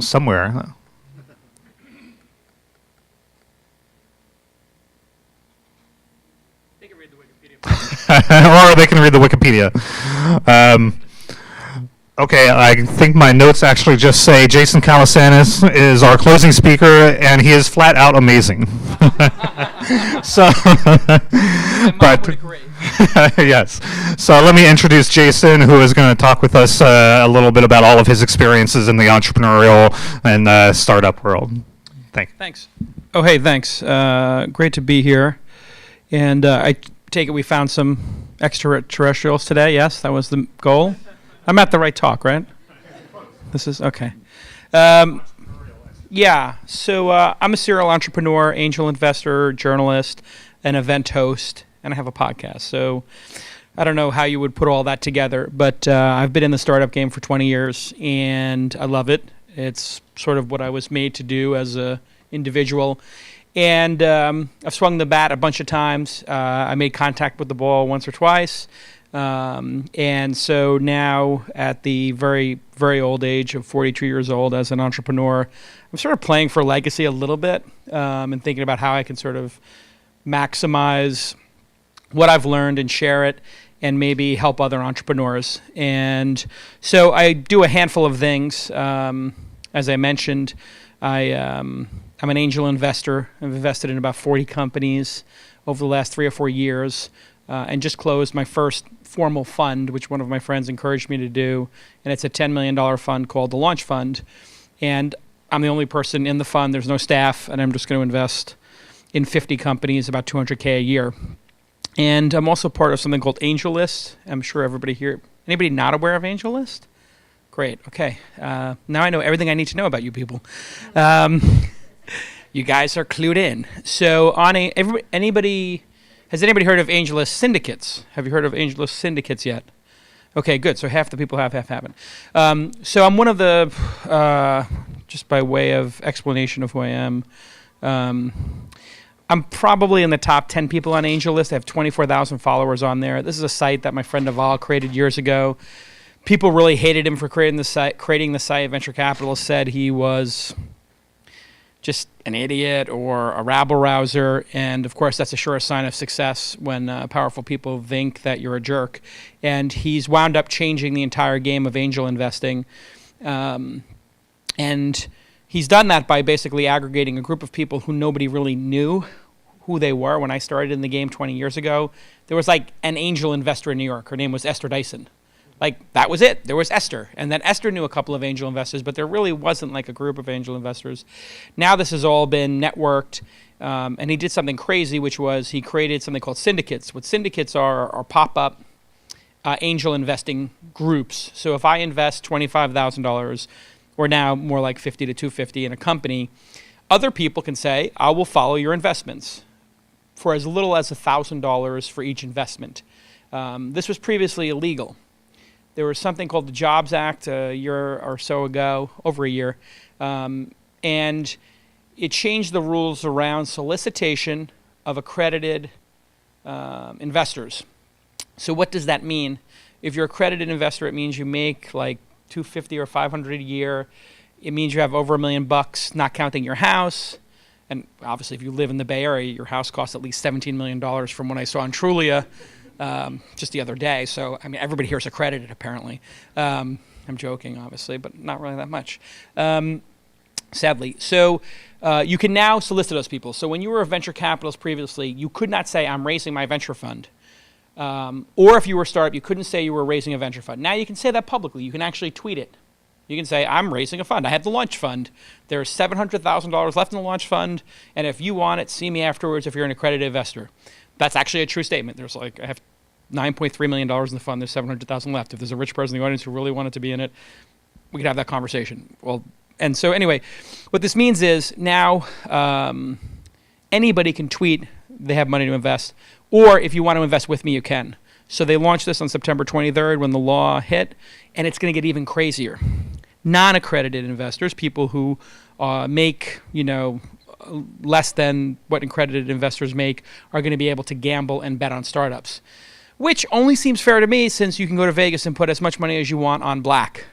somewhere. They can read the Wikipedia. Or they can read the Wikipedia. Okay, I think my notes actually just say Jason Calacanis is our closing speaker, and he is flat out amazing. So, but agree. Yes. So let me introduce Jason, who is going to talk with us a little bit about all of his experiences in the entrepreneurial and startup world. Thanks. Oh, hey, thanks. Great to be here. And I take it we found some extraterrestrials today. Yes, that was the goal. I'm at the right talk, right? This is okay. Yeah, so I'm a serial entrepreneur, angel investor, journalist, an event host, and I have a podcast. So I don't know how you would put all that together, but I've been in the startup game for 20 years, and I love it. It's sort of what I was made to do as an individual. And I've swung the bat a bunch of times. I made contact with the ball once or twice. And so now at the very, very old age of 42 years old as an entrepreneur, I'm sort of playing for legacy a little bit and thinking about how I can sort of maximize what I've learned and share it and maybe help other entrepreneurs. And so I do a handful of things. As I mentioned, I'm an angel investor. I've invested in about 40 companies over the last 3 or 4 years. And just closed my first formal fund, which one of my friends encouraged me to do. And it's a $10 million fund called the Launch Fund. And I'm the only person in the fund. There's no staff. And I'm just going to invest in 50 companies, about $200K a year. And I'm also part of something called AngelList. I'm sure everybody here, anybody not aware of AngelList? Great. Okay. Now I know everything I need to know about you people. You guys are clued in. So has anybody heard of AngelList syndicates? Have you heard of AngelList syndicates yet? Okay, good. So half the people have, half haven't. So I'm one of the, just by way of explanation of who I am, I'm probably in the top 10 people on AngelList. I have 24,000 followers on there. This is a site that my friend Naval created years ago. People really hated him for creating the site. Venture capitalists said he was just an idiot or a rabble-rouser, and of course that's a sure sign of success when powerful people think that you're a jerk. And he's wound up changing the entire game of angel investing, and he's done that by basically aggregating a group of people who nobody really knew who they were. When I started in the game 20 years ago, there was like an angel investor in New York. Her name was Esther Dyson. Like, that was it. There was Esther. And then Esther knew a couple of angel investors, but there really wasn't like a group of angel investors. Now this has all been networked. And he did something crazy, which was he created something called syndicates. What syndicates are pop-up angel investing groups. So if I invest $25,000, or now more like $50 to $250 in a company, other people can say, I will follow your investments for as little as $1,000 for each investment. This was previously illegal. There was something called the Jobs Act a year or so ago, over a year, and it changed the rules around solicitation of accredited investors. So what does that mean? If you're an accredited investor, it means you make like $250 or $500 a year. It means you have over $1 million, not counting your house. And obviously, if you live in the Bay Area, your house costs at least $17 million from what I saw in Trulia. Just the other day. So, I mean, everybody here is accredited, apparently. I'm joking, obviously, but not really that much, sadly. So you can now solicit those people. So when you were a venture capitalist previously, you could not say, I'm raising my venture fund. Or if you were a startup, you couldn't say you were raising a venture fund. Now you can say that publicly. You can actually tweet it. You can say, I'm raising a fund. I have the launch fund. There's $700,000 left in the launch fund. And if you want it, see me afterwards if you're an accredited investor. That's actually a true statement. There's like, I have $9.3 million in the fund. There's $700,000 left. If there's a rich person in the audience who really wanted to be in it, we could have that conversation. Well, and so anyway, what this means is now anybody can tweet they have money to invest, or if you want to invest with me, you can. So they launched this on September 23rd when the law hit, and it's going to get even crazier. Non-accredited investors, people who make, less than what accredited investors make, are going to be able to gamble and bet on startups. Which only seems fair to me since you can go to Vegas and put as much money as you want on black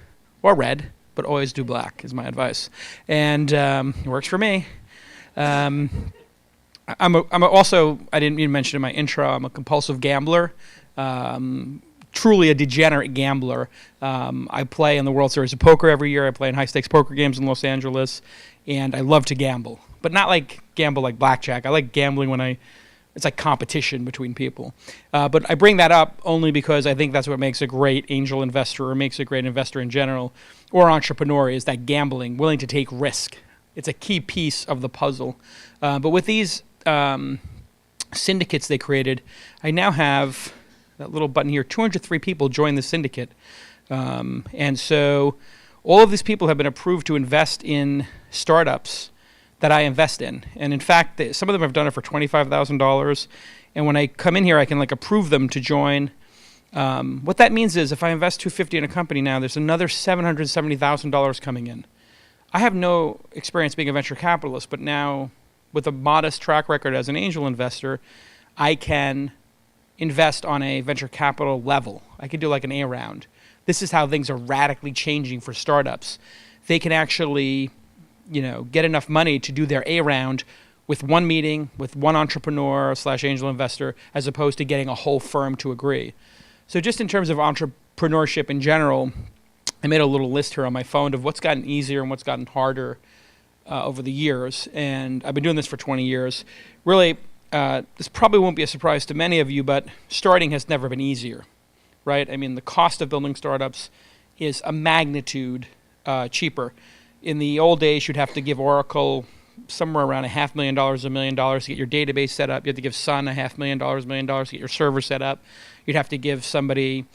or red, but always do black is my advice. And it works for me. I'm also, I didn't even mention in my intro, I'm a compulsive gambler. Truly a degenerate gambler. I play in the World Series of Poker every year. I play in high-stakes poker games in Los Angeles, and I love to gamble. But not like gamble like blackjack. I like gambling when it's like competition between people. But I bring that up only because I think that's what makes a great angel investor or makes a great investor in general or entrepreneur is that gambling, willing to take risk. It's a key piece of the puzzle. But with these syndicates they created, I now have that little button here, 203 people joined the syndicate. And so all of these people have been approved to invest in startups that I invest in. And in fact, some of them have done it for $25,000. And when I come in here, I can like approve them to join. What that means is if I invest $250 in a company now, there's another $770,000 coming in. I have no experience being a venture capitalist, but now with a modest track record as an angel investor, I can invest on a venture capital level. I could do like an A round. This is how things are radically changing for startups. They can actually, get enough money to do their A round with one meeting, with one entrepreneur / angel investor, as opposed to getting a whole firm to agree. So just in terms of entrepreneurship in general, I made a little list here on my phone of what's gotten easier and what's gotten harder over the years. And I've been doing this for 20 years. Really, this probably won't be a surprise to many of you, but starting has never been easier, right? I mean, the cost of building startups is a magnitude cheaper. In the old days, you'd have to give Oracle somewhere around $500,000, $1 million to get your database set up. You have to give Sun $500,000, $1 million to get your server set up. You'd have to give somebody,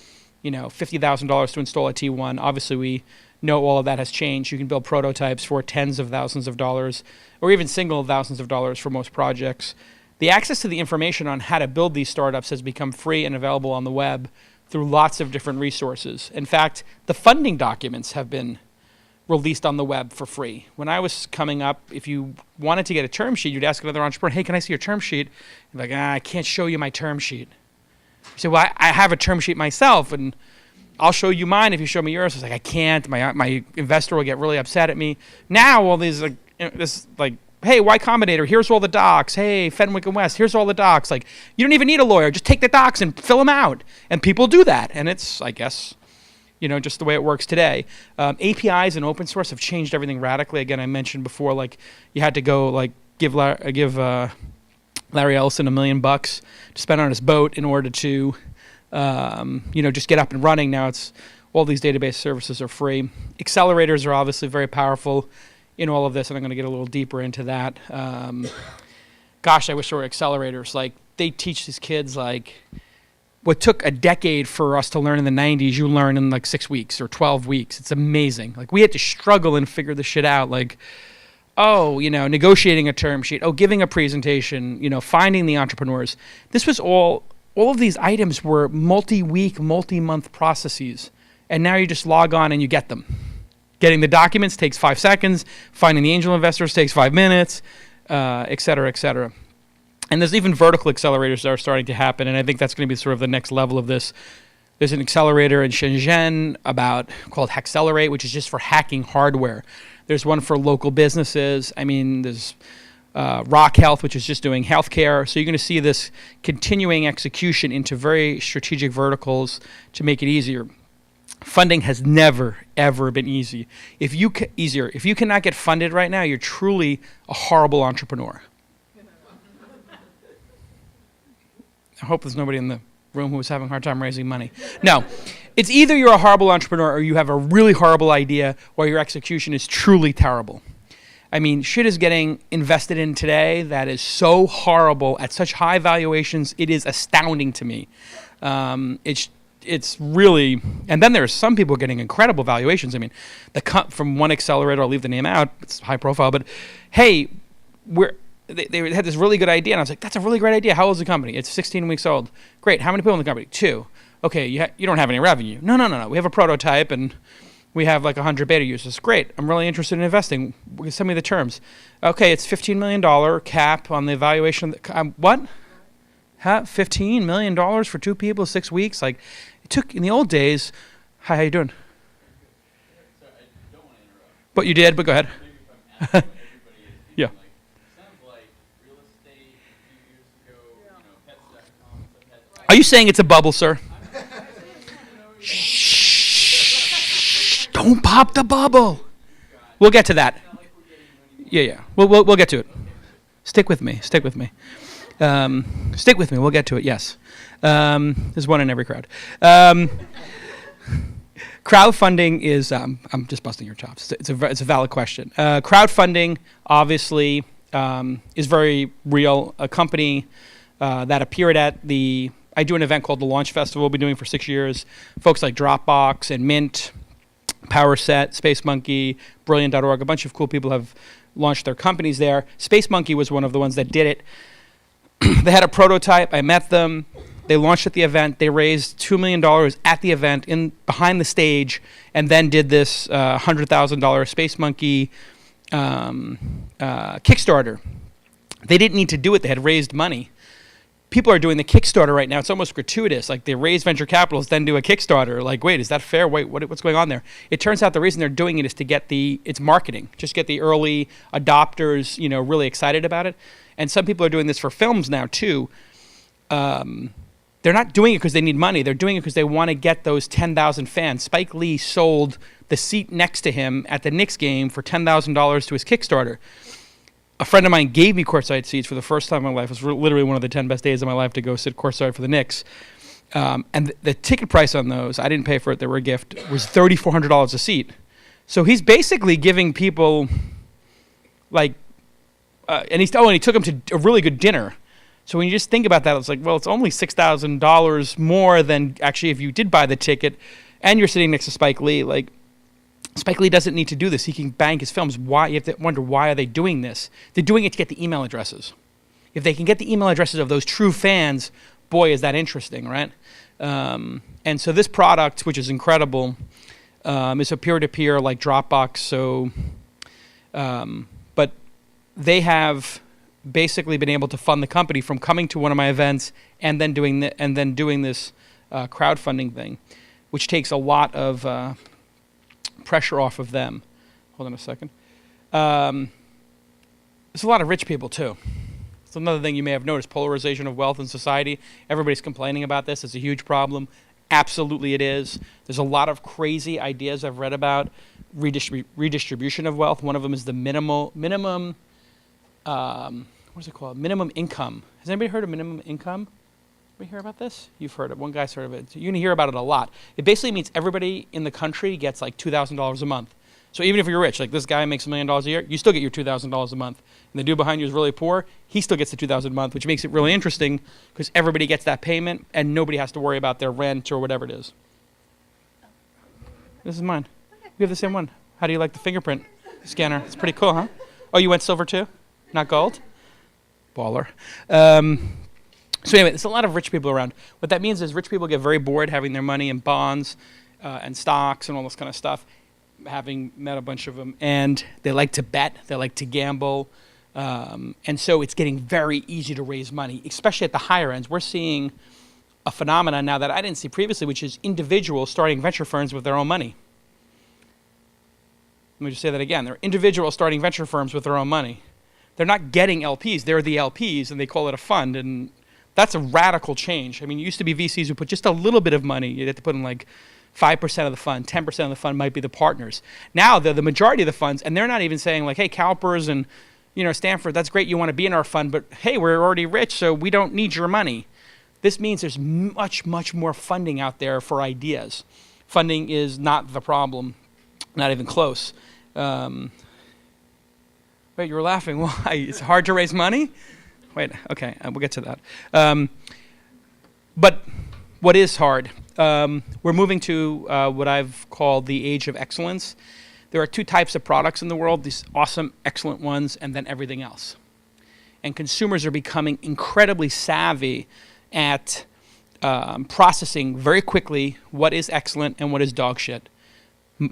$50,000 to install a T1. Obviously, we know all of that has changed. You can build prototypes for tens of thousands of dollars, or even single thousands of dollars for most projects. The access to the information on how to build these startups has become free and available on the web through lots of different resources. In fact, the funding documents have been released on the web for free. When I was coming up, if you wanted to get a term sheet, you'd ask another entrepreneur, hey, can I see your term sheet? You're like, I can't show you my term sheet. You say, well, I have a term sheet myself, and I'll show you mine if you show me yours. It's like, I can't. My investor will get really upset at me. Now, all these, hey, Y Combinator, here's all the docs. Hey, Fenwick and West, here's all the docs. Like, you don't even need a lawyer. Just take the docs and fill them out. And people do that. And it's, I guess, just the way it works today. APIs and open source have changed everything radically. Again, I mentioned before, you had to go, give Larry Ellison $1 million to spend on his boat in order to, just get up and running. Now it's all these database services are free. Accelerators are obviously very powerful in all of this, and I'm going to get a little deeper into that. Gosh, I wish there were accelerators. They teach these kids, what took a decade for us to learn in the 90s, you learn in 6 weeks or 12 weeks. It's amazing. We had to struggle and figure this shit out. Negotiating a term sheet, giving a presentation, finding the entrepreneurs. This was all of these items were multi-week, multi-month processes. And now you just log on and you get them. Getting the documents takes 5 seconds. Finding the angel investors takes 5 minutes, et cetera, et cetera. And there's even vertical accelerators that are starting to happen, and I think that's going to be sort of the next level of this. There's an accelerator in Shenzhen called Accelerate, which is just for hacking hardware. There's one for local businesses. There's Rock Health, which is just doing healthcare. So you're going to see this continuing execution into very strategic verticals to make it easier. Funding has never, ever been easy. If you cannot get funded right now, you're truly a horrible entrepreneur. I hope there's nobody in the room who was having a hard time raising money. No, it's either you're a horrible entrepreneur or you have a really horrible idea or your execution is truly terrible. Shit is getting invested in today that is so horrible at such high valuations, it is astounding to me. It's really, and then there's some people getting incredible valuations. The cut from one accelerator, I'll leave the name out, it's high profile, but hey, they had this really good idea, and I was like, that's a really great idea. How old is the company? It's 16 weeks old. Great. How many people in the company? 2. Okay, you don't have any revenue. No. We have a prototype, and we have 100 beta users. Great. I'm really interested in investing. Send me the terms. Okay, it's $15 million cap on the evaluation. What? $15 million for 2 people, 6 weeks? It took, in the old days, hi, how you doing? So I don't want to But you did, but go ahead. Yeah. Are you saying it's a bubble, sir? Shh. Don't pop the bubble. We'll get to that. Yeah. We'll get to it. Stick with me. Stick with me. We'll get to it. Yes. There's one in every crowd. Crowdfunding is. I'm just busting your chops. It's a valid question. Crowdfunding obviously is very real. A company that appeared at the. I do an event called the Launch Festival. We've been doing for 6 years. Folks like Dropbox and Mint, PowerSet, Space Monkey, Brilliant.org. A bunch of cool people have launched their companies there. Space Monkey was one of the ones that did it. They had a prototype. I met them. They launched at the event. They raised $2 million at the event behind the stage, and then did this $100,000 Space Monkey Kickstarter. They didn't need to do it. They had raised money. People are doing the Kickstarter right now. It's almost gratuitous. Like, they raise venture capitalists, then do a Kickstarter. Like, wait, is that fair? Wait, what's going on there? It turns out the reason they're doing it is to get it's marketing. Just get the early adopters, really excited about it. And some people are doing this for films now too. They're not doing it because they need money. They're doing it because they want to get those 10,000 fans. Spike Lee sold the seat next to him at the Knicks game for $10,000 to his Kickstarter. A friend of mine gave me courtside seats for the first time in my life. It was literally one of the 10 best days of my life to go sit courtside for the Knicks. And the ticket price on those, I didn't pay for it, they were a gift, was $3,400 a seat. So he's basically giving people, and he took them to a really good dinner. So when you just think about that, it's like, well, it's only $6,000 more than actually if you did buy the ticket and you're sitting next to Spike Lee. Like, Spike Lee doesn't need to do this. He can bank his films. Why? You have to wonder, why are they doing this? They're doing it to get the email addresses. If they can get the email addresses of those true fans, boy, is that interesting, right? And so this product, which is incredible, is a peer-to-peer like Dropbox. So, but they have basically been able to fund the company from coming to one of my events and then doing this crowdfunding thing, which takes a lot of pressure off of them. Hold on a second. There's a lot of rich people too. It's another thing you may have noticed, polarization of wealth in society. Everybody's complaining about this. It's a huge problem. Absolutely it is. There's a lot of crazy ideas I've read about redistribution of wealth. One of them is the minimum what's it called? Minimum income. Has anybody heard of minimum income? Anybody hear about this? You've heard it. One guy's heard of it. You're going to hear about it a lot. It basically means everybody in the country gets like $2,000 a month. So even if you're rich, like this guy makes $1 million a year, you still get your $2,000 a month. And the dude behind you is really poor, he still gets the $2,000 a month, which makes it really interesting because everybody gets that payment and nobody has to worry about their rent or whatever it is. This is mine. We have the same one. How do you like the fingerprint scanner? It's pretty cool, huh? Oh, you went silver too? Not gold? Baller. So anyway, there's a lot of rich people around. What that means is rich people get very bored having their money in bonds and stocks and all this kind of stuff, having met a bunch of them. And they like to bet. They like to gamble. And so it's getting very easy to raise money, especially at the higher ends. We're seeing a phenomenon now that I didn't see previously, which is individuals starting venture firms with their own money. Let me just say that again. There are individuals starting venture firms with their own money. They're not getting LPs. They're the LPs, and they call it a fund. And that's a radical change. I mean, it used to be VCs who put just a little bit of money. You'd have to put in like 5% of the fund, 10% of the fund might be the partners. Now they're the majority of the funds, and they're not even saying like, hey, CalPERS and Stanford, that's great, you want to be in our fund, but hey, we're already rich, so we don't need your money. This means there's much, much more funding out there for ideas. Funding is not the problem, not even close. Wait, you were laughing. Why? It's hard to raise money? Wait, okay, we'll get to that. But what is hard? We're moving to what I've called the age of excellence. There are two types of products in the world, these awesome, excellent ones, and then everything else. And consumers are becoming incredibly savvy at processing very quickly what is excellent and what is dog shit.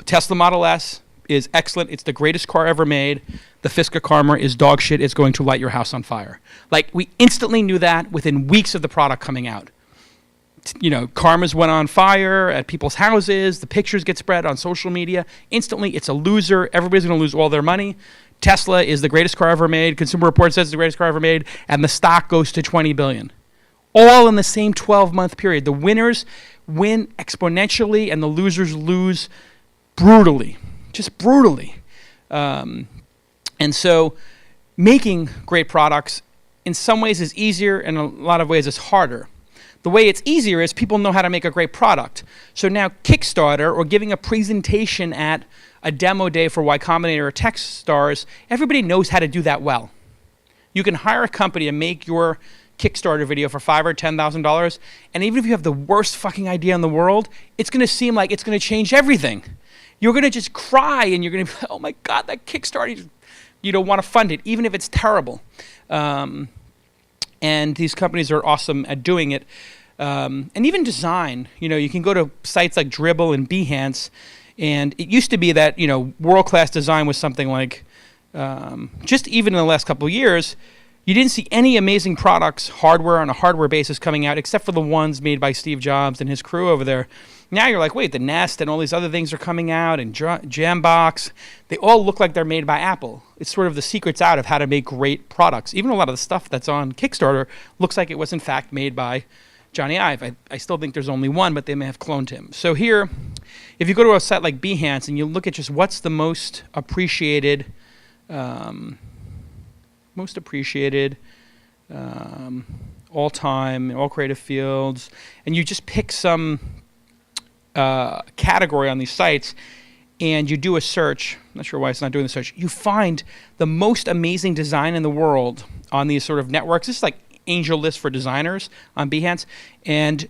Tesla Model S is excellent. It's the greatest car ever made. The Fisker Karma is dog shit. It's going to light your house on fire. Like, we instantly knew that within weeks of the product coming out. Karmas went on fire at people's houses. The pictures get spread on social media. Instantly, it's a loser. Everybody's going to lose all their money. Tesla is the greatest car ever made. Consumer Reports says it's the greatest car ever made. And the stock goes to $20 billion. All in the same 12-month period. The winners win exponentially and the losers lose brutally. Just brutally. And so making great products in some ways is easier and in a lot of ways is harder. The way it's easier is people know how to make a great product. So now Kickstarter or giving a presentation at a demo day for Y Combinator or Techstars, everybody knows how to do that well. You can hire a company to make your Kickstarter video for $5,000 or $10,000, and even if you have the worst fucking idea in the world, it's going to seem like it's going to change everything. You're going to just cry, and you're going to be like, oh my God, that Kickstarter, you don't want to fund it, even if it's terrible. And these companies are awesome at doing it. And even design, you can go to sites like Dribbble and Behance, and it used to be that, world-class design was something like, just even in the last couple of years, you didn't see any amazing products, hardware on a hardware basis coming out, except for the ones made by Steve Jobs and his crew over there. Now you're like, wait, the Nest and all these other things are coming out, and Jambox. They all look like they're made by Apple. It's sort of the secrets out of how to make great products. Even a lot of the stuff that's on Kickstarter looks like it was, in fact, made by Johnny Ive. I still think there's only one, but they may have cloned him. So here, if you go to a site like Behance and you look at just what's the most appreciated all time in all creative fields, and you just pick some category on these sites and you do a search, I'm not sure why it's not doing the search, you find the most amazing design in the world on these sort of networks. This is like angel list for designers on Behance, and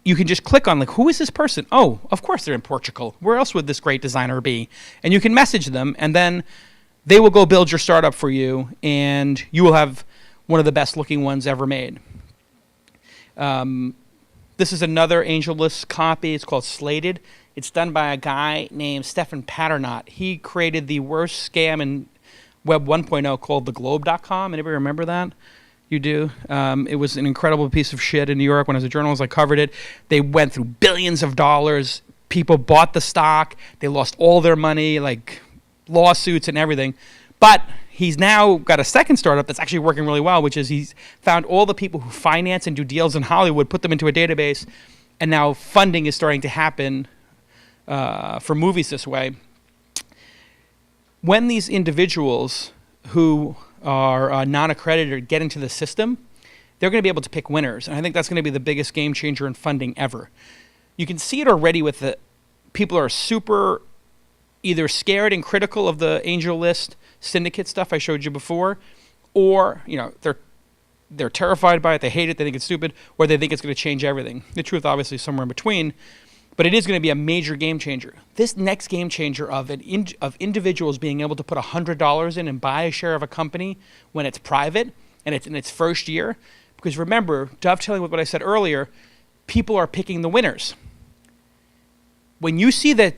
you can just click on, like, who is this person? Oh, of course they're in Portugal. Where else would this great designer be? And you can message them, and then they will go build your startup for you, and you will have one of the best looking ones ever made. This is another AngelList copy. It's called Slated. It's done by a guy named Stefan Paternotte. He created the worst scam in Web 1.0 called theglobe.com. Anybody remember that? You do? It was an incredible piece of shit in New York. When I was a journalist, I covered it. They went through billions of dollars. People bought the stock. They lost all their money, like lawsuits and everything. But he's now got a second startup that's actually working really well, which is he's found all the people who finance and do deals in Hollywood, put them into a database, and now funding is starting to happen for movies this way. When these individuals who are non-accredited get into the system, they're going to be able to pick winners. And I think that's going to be the biggest game changer in funding ever. You can see it already with the people are super either scared and critical of the angel list syndicate stuff I showed you before, or they're terrified by it, they hate it, they think it's stupid, or they think it's going to change everything. The truth obviously is somewhere in between, but it is going to be a major game changer. This next game changer of individuals being able to put $100 in and buy a share of a company when it's private and it's in its first year, because remember, dovetailing with what I said earlier, people are picking the winners. When you see the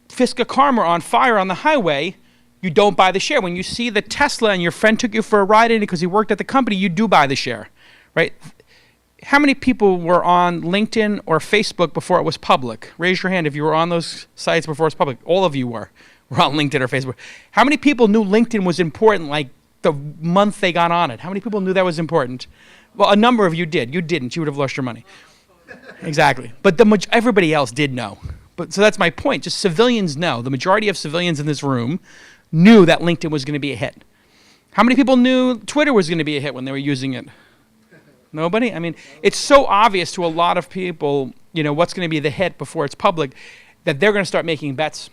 Fisker Karma on fire on the highway, you don't buy the share. When you see the Tesla and your friend took you for a ride in it because he worked at the company, you do buy the share, right? How many people were on LinkedIn or Facebook before it was public? Raise your hand if you were on those sites before it was public. All of you were on LinkedIn or Facebook. How many people knew LinkedIn was important like the month they got on it? How many people knew that was important? Well, a number of you did. You didn't. You would have lost your money. Exactly. But everybody else did know. So that's my point. Just civilians know. The majority of civilians in this room knew that LinkedIn was going to be a hit. How many people knew Twitter was going to be a hit when they were using it? Nobody? I mean, it's so obvious to a lot of people, what's going to be the hit before it's public, that they're going to start making bets.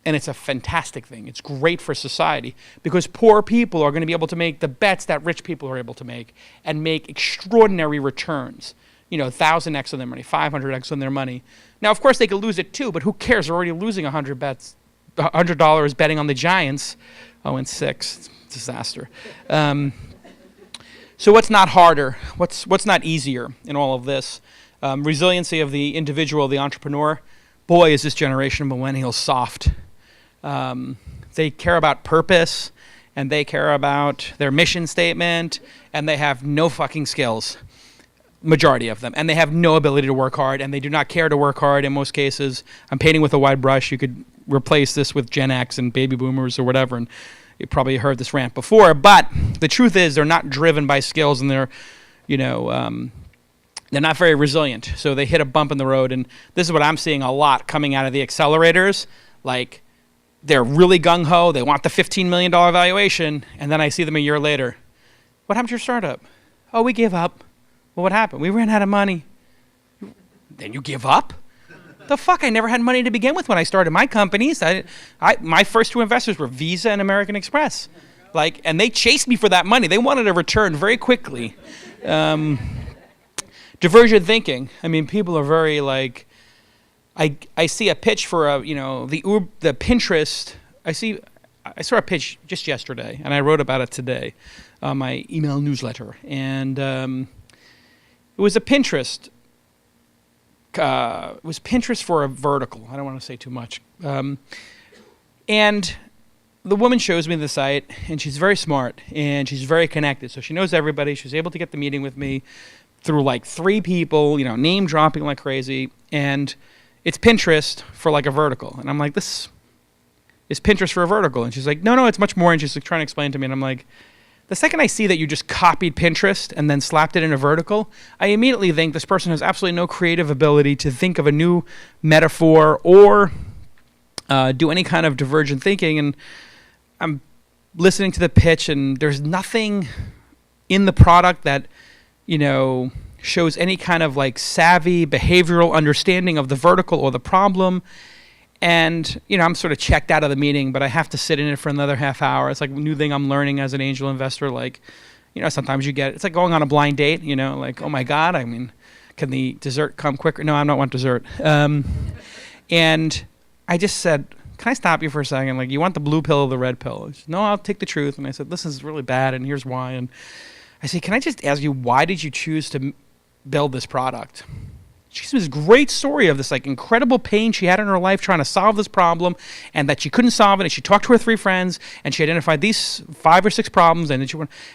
And it's a fantastic thing. It's great for society because poor people are going to be able to make the bets that rich people are able to make and make extraordinary returns. 1,000x on their money, 500x on their money. Now, of course, they could lose it too, but who cares? They're already losing $100 betting on the Giants. 0-6. It's a disaster. So what's not harder? What's not easier in all of this? Resiliency of the individual, the entrepreneur. Boy, is this generation of millennials soft. They care about purpose, and they care about their mission statement, and they have no fucking skills. majority of them, and they have no ability to work hard, and they do not care to work hard in most cases. I'm painting with a wide brush. You could replace this with Gen X and baby boomers or whatever, and you probably heard this rant before, but the truth is they're not driven by skills, and they're not very resilient. So they hit a bump in the road, and this is what I'm seeing a lot coming out of the accelerators. Like, they're really gung-ho. They want the $15 million valuation, and then I see them a year later. What happened to your startup? Oh, we gave up. Well, what happened? We ran out of money. Then you give up? The fuck? I never had money to begin with when I started my companies. My first two investors were Visa and American Express. And they chased me for that money. They wanted a return very quickly. Divergent thinking. I mean, people are very I see a pitch for the Pinterest. I saw a pitch just yesterday, and I wrote about it today on my email newsletter. And it was a Pinterest. It was Pinterest for a vertical. I don't want to say too much. And the woman shows me the site, and she's very smart, and she's very connected. So she knows everybody. She was able to get the meeting with me through 3 people, name dropping like crazy. And it's Pinterest for a vertical. And I'm like, this is Pinterest for a vertical. And she's like, no, it's much more. And she's trying to explain to me. And I'm like, the second I see that you just copied Pinterest and then slapped it in a vertical, I immediately think this person has absolutely no creative ability to think of a new metaphor or do any kind of divergent thinking. And I'm listening to the pitch, and there's nothing in the product that, shows any kind of savvy behavioral understanding of the vertical or the problem. And, I'm sort of checked out of the meeting, but I have to sit in it for another half hour. It's a new thing I'm learning as an angel investor. Sometimes it's like going on a blind date, oh my God, I mean, can the dessert come quicker? No, I don't want dessert. And I just said, can I stop you for a second? You want the blue pill or the red pill? She said, no, I'll take the truth. And I said, this is really bad, and here's why. And I said, can I just ask you, why did you choose to build this product? She gave me this great story of this incredible pain she had in her life trying to solve this problem, and that she couldn't solve it. And she talked to her 3 friends, and she identified these 5 or 6 problems. And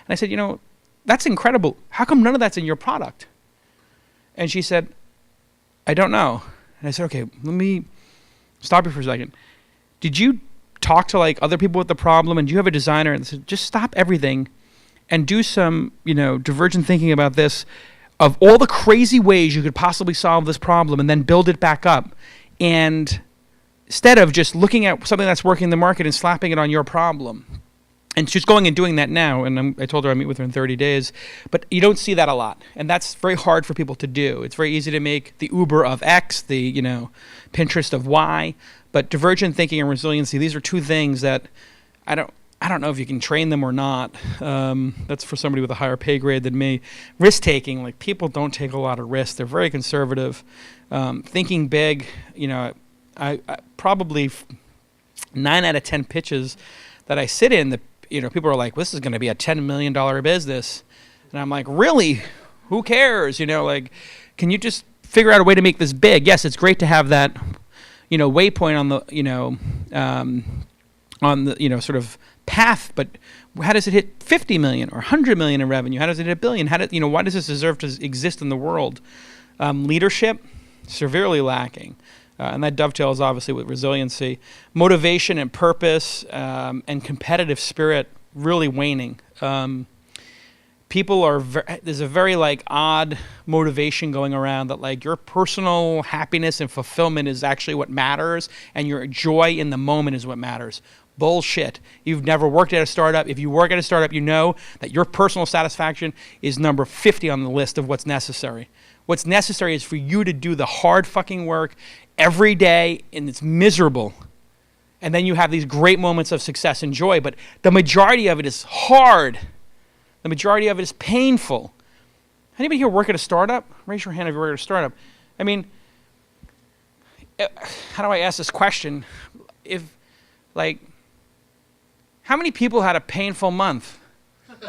I said, that's incredible. How come none of that's in your product? And she said, I don't know. And I said, okay, let me stop you for a second. Did you talk to other people with the problem, and do you have a designer? And I said, just stop everything and do some, divergent thinking about this, of all the crazy ways you could possibly solve this problem, and then build it back up. And instead of just looking at something that's working in the market and slapping it on your problem. And she's going and doing that now, and I told her I'd meet with her in 30 days. But you don't see that a lot, and that's very hard for people to do. It's very easy to make the Uber of X, the Pinterest of Y. But divergent thinking and resiliency, these are 2 things that I don't know if you can train them or not. That's for somebody with a higher pay grade than me. Risk-taking, people don't take a lot of risks. They're very conservative. Thinking big, I probably 9 out of 10 pitches that I sit in, people are like, this is going to be a $10 million business. And I'm like, really? Who cares? Can you just figure out a way to make this big? Yes, it's great to have that, waypoint on the, sort of path, but how does it hit 50 million or 100 million in revenue? How does it hit a billion? Why does this deserve to exist in the world? Leadership, severely lacking. And that dovetails obviously with resiliency. Motivation and purpose and competitive spirit really waning. People are, there's a very odd motivation going around that your personal happiness and fulfillment is actually what matters, and your joy in the moment is what matters. Bullshit. You've never worked at a startup. If you work at a startup, you know that your personal satisfaction is number 50 on the list of what's necessary. What's necessary is for you to do the hard fucking work every day, and it's miserable. And then you have these great moments of success and joy, but the majority of it is hard. The majority of it is painful. Anybody here work at a startup? Raise your hand if you work at a startup. I mean, how do I ask this question? How many people had a painful month?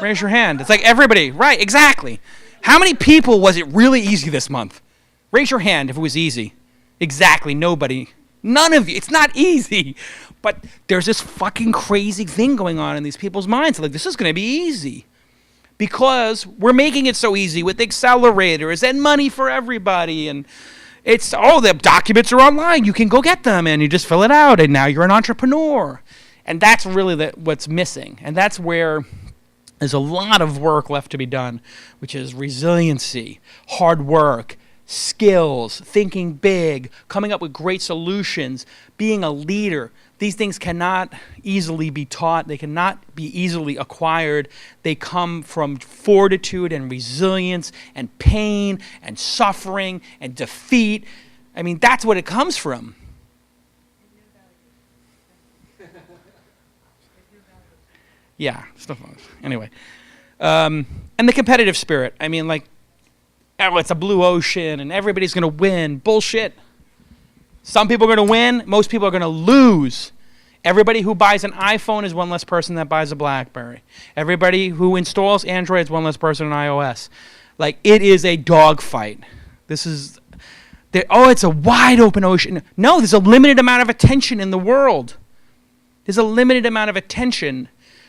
Raise your hand. It's everybody. Right, exactly. How many people was it really easy this month? Raise your hand if it was easy. Exactly, nobody. None of you. It's not easy. But there's this fucking crazy thing going on in these people's minds. This is going to be easy. because we're making it so easy with accelerators and money for everybody. And it's, oh, the documents are online. You can go get them and you just fill it out and now you're an entrepreneur. And that's really what's missing. And that's where there's a lot of work left to be done, which is resiliency, hard work, skills, thinking big, coming up with great solutions, being a leader. These things cannot easily be taught. They cannot be easily acquired. They come from fortitude and resilience and pain and suffering and defeat. I mean, that's what it comes from. Yeah, stuff like that. Anyway. And the competitive spirit. I mean, like, oh, it's a blue ocean and everybody's going to win. Bullshit. Some people are going to win. Most people are going to lose. Everybody who buys an iPhone is one less person that buys a BlackBerry. Everybody who installs Android is one less person on iOS. Like, it is a dogfight. This is, it's a wide open ocean. No, there's a limited amount of attention in the world. There's a limited amount of attention.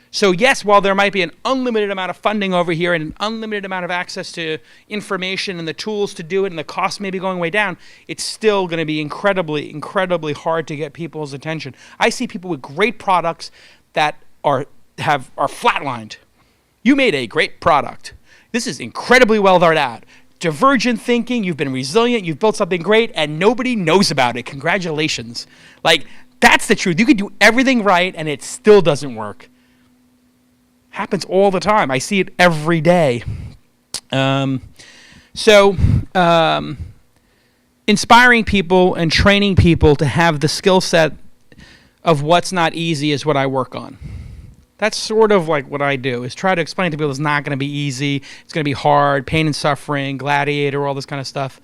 So yes, while there might be an unlimited amount of funding over here and an unlimited amount of access to information and the tools to do it and the cost may be going way down, it's still going to be incredibly, incredibly hard to get people's attention. I see people with great products that are flatlined. You made a great product. This is incredibly well thought out. Divergent thinking, you've been resilient, you've built something great, and nobody knows about it. Congratulations. Like, that's the truth. You could do everything right and it still doesn't work. Happens all the time. I see it every day. Inspiring people and training people to have the skill set of what's not easy is what I work on. That's sort of like what I do, is try to explain to people it's not going to be easy, it's going to be hard, pain and suffering, gladiator, all this kind of stuff.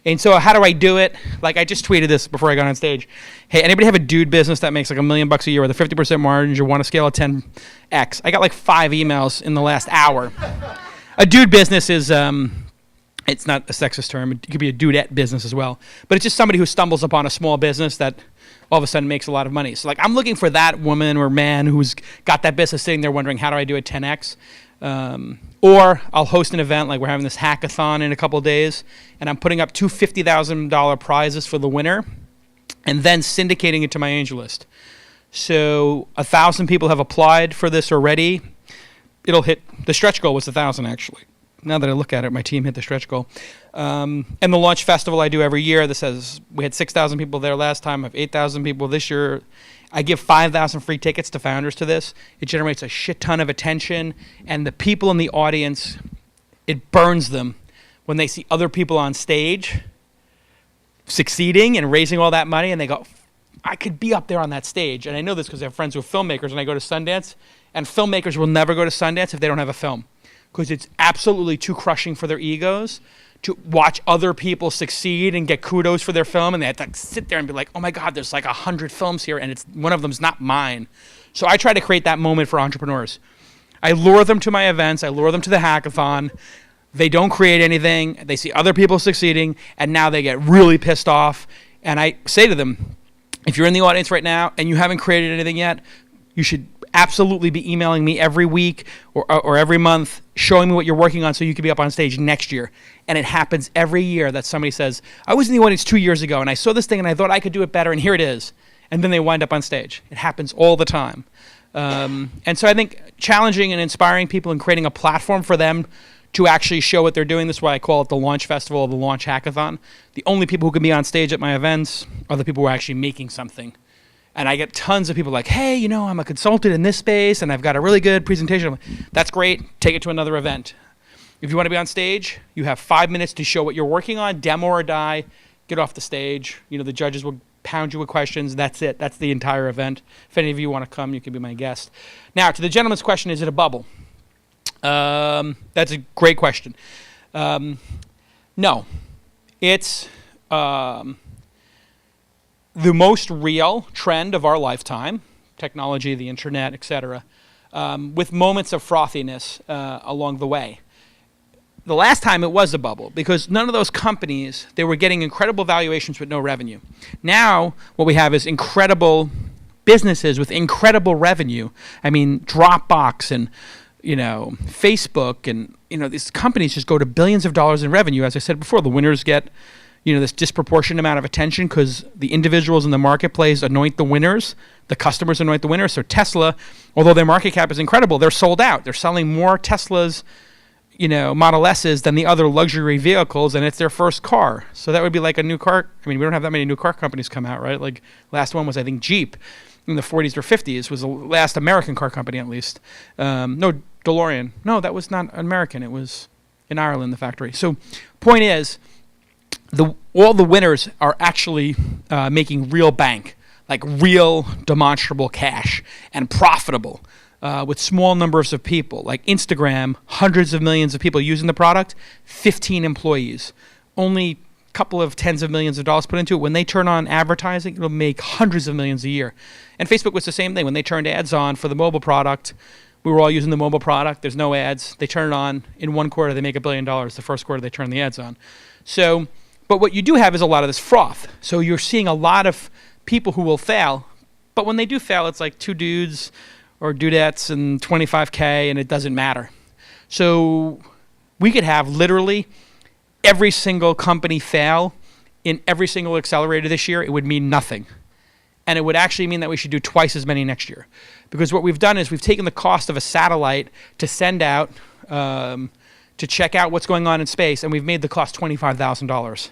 And so how do I do it? Like, I just tweeted this before I got on stage. Hey, anybody have a dude business that makes like $1 million a year with a 50% margin, you want to scale at 10x? I got like 5 emails in the last hour. A dude business is, it's not a sexist term. It could be a dudette business as well. But it's just somebody who stumbles upon a small business that all of a sudden makes a lot of money. So like, I'm looking for that woman or man who's got that business sitting there wondering, how do I do a 10x? Or I'll host an event, like we're having this hackathon in a couple of days, and I'm putting up 2 $50,000 prizes for the winner, and then syndicating it to my angel list. So 1,000 people have applied for this already. It'll hit, the stretch goal was 1,000 actually. Now that I look at it, my team hit the stretch goal. And the launch festival I do every year, this says we had 6,000 people there last time, I have 8,000 people this year. I give 5,000 free tickets to founders to this. It generates a shit ton of attention, and the people in the audience, it burns them when they see other people on stage succeeding and raising all that money, and they go, I could be up there on that stage. And I know this because I have friends who are filmmakers, and I go to Sundance, and filmmakers will never go to Sundance if they don't have a film, because it's absolutely too crushing for their egos to watch other people succeed and get kudos for their film, and they have to sit there and be like, oh my God, there's like 100 films here and one of them's not mine. So I try to create that moment for entrepreneurs. I lure them to my events, I lure them to the hackathon. They don't create anything, they see other people succeeding, and now they get really pissed off. And I say to them, if you're in the audience right now and you haven't created anything yet, you should absolutely be emailing me every week or every month, showing me what you're working on so you can be up on stage next year. And it happens every year that somebody says, I was in the audience 2 years ago and I saw this thing and I thought I could do it better, and here it is. And then they wind up on stage. It happens all the time. And so I think challenging and inspiring people and creating a platform for them to actually show what they're doing. This is why I call it the launch festival or the launch hackathon. The only people who can be on stage at my events are the people who are actually making something. And I get tons of people like, hey, you know, I'm a consultant in this space and I've got a really good presentation. I'm like, that's great. Take it to another event. If you want to be on stage, you have 5 minutes to show what you're working on, demo or die, get off the stage. You know, the judges will pound you with questions. That's it. That's the entire event. If any of you want to come, you can be my guest. Now, to the gentleman's question, is it a bubble? That's a great question. No. It's the most real trend of our lifetime, technology, the internet, etc., with moments of frothiness along the way. The last time it was a bubble because none of those companies, they were getting incredible valuations with no revenue. Now what we have is incredible businesses with incredible revenue. I mean, Dropbox and Facebook and, these companies just go to billions of dollars in revenue. As I said before, the winners get, this disproportionate amount of attention because the individuals in the marketplace anoint the winners, the customers anoint the winners. So Tesla, although their market cap is incredible, they're sold out. They're selling more Teslas, Model S's than the other luxury vehicles, and it's their first car. So that would be like a new car. I mean, we don't have that many new car companies come out, right? Like last one was, I think, Jeep in the 40s or 50s was the last American car company, at least. No, DeLorean. No, that was not American. It was in Ireland, the factory. So point is, all the winners are actually making real bank, like real demonstrable cash and profitable with small numbers of people. Like Instagram, hundreds of millions of people using the product, 15 employees, only a couple of tens of millions of dollars put into it. When they turn on advertising, it'll make hundreds of millions a year. And Facebook was the same thing. When they turned ads on for the mobile product, we were all using the mobile product. There's no ads. They turn it on. In one quarter, they make $1 billion. The first quarter, they turn the ads on. So, but what you do have is a lot of this froth. So you're seeing a lot of people who will fail. But when they do fail, it's like two dudes or dudettes and 25K, and it doesn't matter. So we could have literally every single company fail in every single accelerator this year. It would mean nothing. And it would actually mean that we should do twice as many next year. Because what we've done is we've taken the cost of a satellite to send out, to check out what's going on in space, and we've made the cost $25,000.